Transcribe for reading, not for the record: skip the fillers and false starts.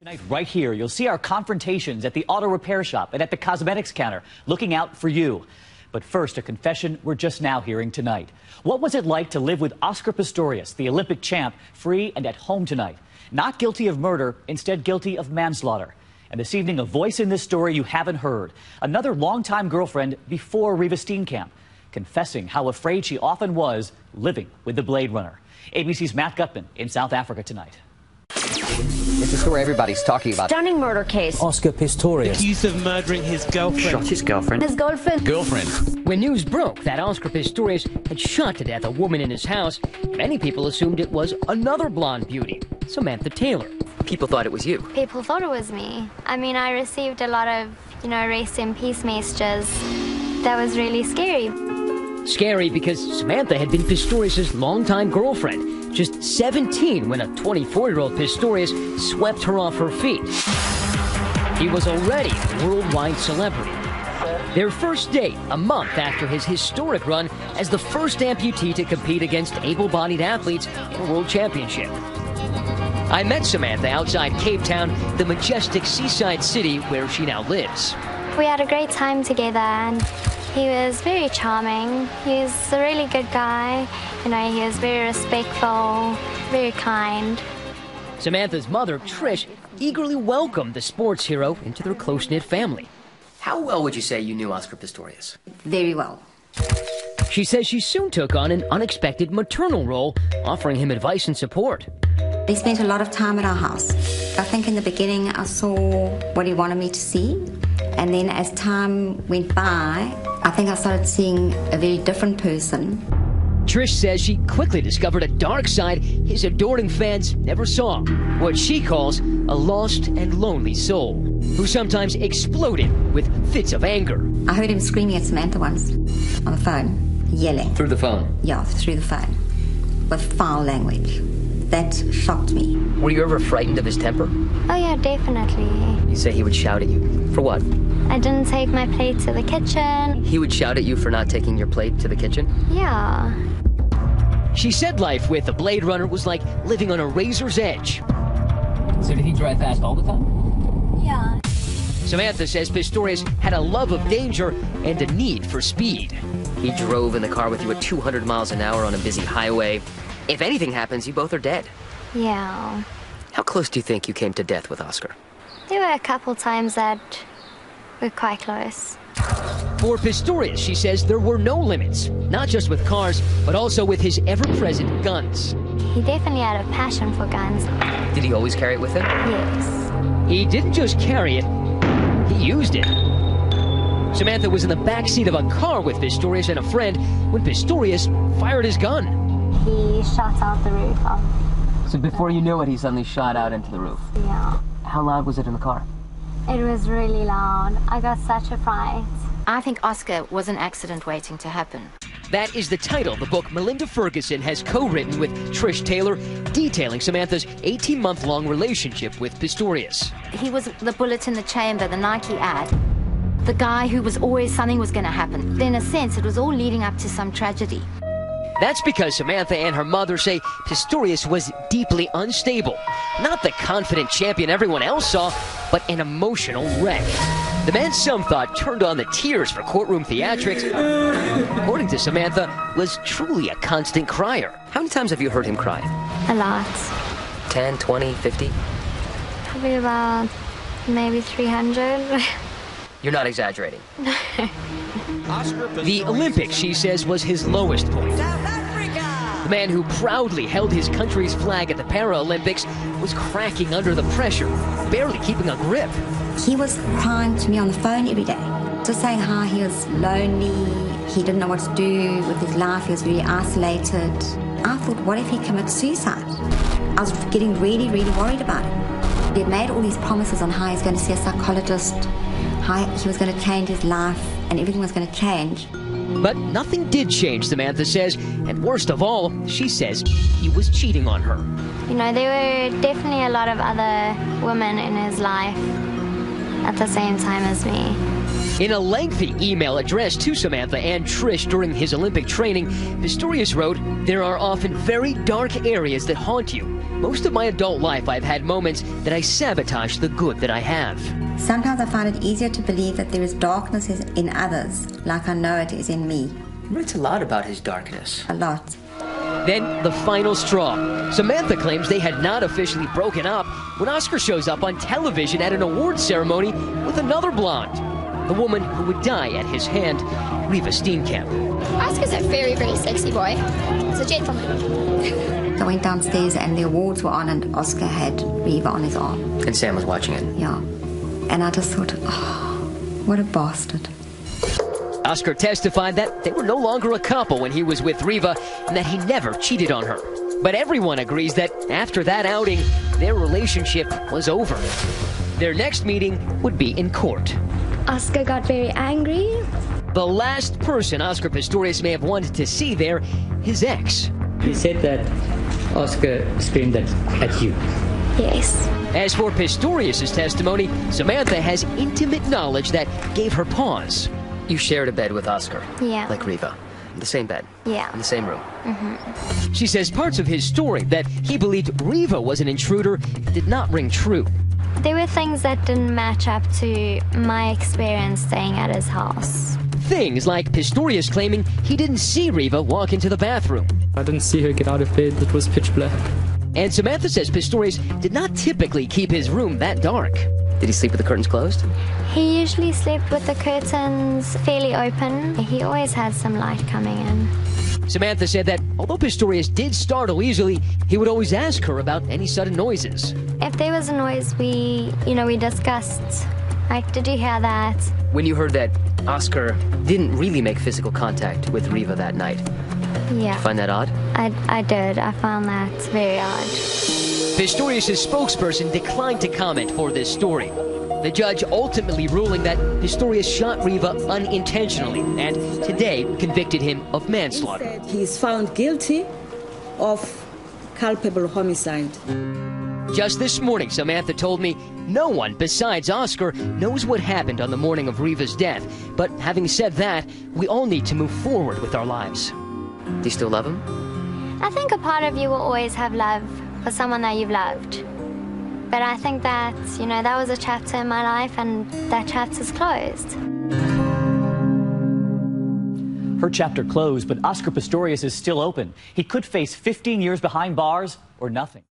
Tonight, right here, you'll see our confrontations at the auto repair shop and at the cosmetics counter, looking out for you. But first, a confession we're just now hearing tonight. What was it like to live with Oscar Pistorius, the Olympic champ, free and at home tonight? Not guilty of murder, instead guilty of manslaughter. And this evening, a voice in this story you haven't heard. Another longtime girlfriend before Riva Steenkamp, confessing how afraid she often was living with the Blade Runner. ABC's Matt Gutman in South Africa tonight. It's a story everybody's talking about. Stunning murder case. Oscar Pistorius. Accused of murdering his girlfriend. Shot his girlfriend. His girlfriend. When news broke that Oscar Pistorius had shot to death a woman in his house, many people assumed it was another blonde beauty, Samantha Taylor. People thought it was you. People thought it was me. I mean, I received a lot of, rest in peace messages. That was really scary. Scary because Samantha had been Pistorius' longtime girlfriend, just 17 when a 24-year-old Pistorius swept her off her feet. He was already a worldwide celebrity. Their first date, a month after his historic run as the first amputee to compete against able-bodied athletes in a world championship. I met Samantha outside Cape Town, the majestic seaside city where she now lives. We had a great time together, and he was very charming. He was a really good guy. He was very respectful, very kind. Samantha's mother, Trish, eagerly welcomed the sports hero into their close-knit family. How well would you say you knew Oscar Pistorius? Very well. She says she soon took on an unexpected maternal role, offering him advice and support. He spent a lot of time at our house. I think in the beginning I saw what he wanted me to see, and then as time went by, I think I started seeing a very different person. Trish says she quickly discovered a dark side his adoring fans never saw. What she calls a lost and lonely soul, who sometimes exploded with fits of anger. I heard him screaming at Samantha once on the phone, yelling. Through the phone? Yeah, through the phone, with foul language. That shocked me. Were you ever frightened of his temper? Oh yeah, definitely. You say he would shout at you. For what? I didn't take my plate to the kitchen. He would shout at you for not taking your plate to the kitchen? Yeah. She said life with the Blade Runner was like living on a razor's edge. So did he drive fast all the time? Yeah. Samantha says Pistorius had a love of danger and a need for speed. He drove in the car with you at 200 miles an hour on a busy highway. If anything happens, you both are dead. Yeah. How close do you think you came to death with Oscar? There were a couple times that were quite close. For Pistorius, she says there were no limits, not just with cars, but also with his ever-present guns. He definitely had a passion for guns. Did he always carry it with him? Yes. He didn't just carry it, he used it. Samantha was in the backseat of a car with Pistorius and a friend when Pistorius fired his gun. He shot out the roof. So before you knew it, he suddenly shot out into the roof? Yeah. How loud was it in the car? It was really loud. I got such a fright. I think Oscar was an accident waiting to happen. That is the title of the book Melinda Ferguson has co-written with Trish Taylor, detailing Samantha's 18-month-long relationship with Pistorius. He was the bullet in the chamber, the Nike ad. The guy who was always something was going to happen. In a sense, it was all leading up to some tragedy. That's because Samantha and her mother say Pistorius was deeply unstable. Not the confident champion everyone else saw, but an emotional wreck. The man some thought turned on the tears for courtroom theatrics, according to Samantha, was truly a constant crier. How many times have you heard him cry? A lot. 10, 20, 50? Probably about maybe 300. You're not exaggerating. The Olympics, she says, was his lowest point. The man who proudly held his country's flag at the Paralympics was cracking under the pressure, barely keeping a grip. He was crying to me on the phone every day, just saying how he was lonely, he didn't know what to do with his life, he was very isolated. I thought, what if he commits suicide? I was getting really, really worried about him. He had made all these promises on how he's going to see a psychologist, how he was going to change his life, and everything was going to change. But nothing did change, Samantha says, and worst of all, she says he was cheating on her. There were definitely a lot of other women in his life at the same time as me. In a lengthy email addressed to Samantha and Trish during his Olympic training, Pistorius wrote, "There are often very dark areas that haunt you. most of my adult life I've had moments that I sabotage the good that I have. Sometimes I find it easier to believe that there is darkness in others, like I know it is in me. He writes a lot about his darkness. A lot. Then the final straw. Samantha claims they had not officially broken up when Oscar shows up on television at an awards ceremony with another blonde. The woman who would die at his hand, Riva Steenkamp. Oscar's a very, very sexy boy. He's a gentleman. I went downstairs and the awards were on and Oscar had Riva on his arm. And Sam was watching it. Yeah. And I just thought, oh, what a bastard. Oscar testified that they were no longer a couple when he was with Riva and that he never cheated on her. But everyone agrees that after that outing, their relationship was over. Their next meeting would be in court. Oscar got very angry. The last person Oscar Pistorius may have wanted to see there, his ex. He said that Oscar screamed at you. Yes. As for Pistorius' testimony, Samantha has intimate knowledge that gave her pause. You shared a bed with Oscar. Yeah. Like Riva. The same bed. Yeah. In the same room. Mm-hmm. She says parts of his story that he believed Riva was an intruder did not ring true. There were things that didn't match up to my experience staying at his house. Things like Pistorius claiming he didn't see Riva walk into the bathroom. I didn't see her get out of bed. It was pitch black. And Samantha says Pistorius did not typically keep his room that dark. Did he sleep with the curtains closed? He usually slept with the curtains fairly open. He always had some light coming in. Samantha said that although Pistorius did startle easily, he would always ask her about any sudden noises. If there was a noise, we discussed, like, did you hear that? When you heard that Oscar didn't really make physical contact with Riva that night, Yeah. you find that odd? I did. I found that very odd. Pistorius' spokesperson declined to comment for this story. The judge ultimately ruling that Pistorius shot Riva unintentionally and today convicted him of manslaughter. He is found guilty of culpable homicide. Just this morning, Samantha told me no one besides Oscar knows what happened on the morning of Riva's death. But having said that, we all need to move forward with our lives. Do you still love him? I think a part of you will always have love for someone that you've loved. But I think that, that was a chapter in my life and that chapter's closed. Her chapter closed, but Oscar Pistorius is still open. He could face 15 years behind bars or nothing.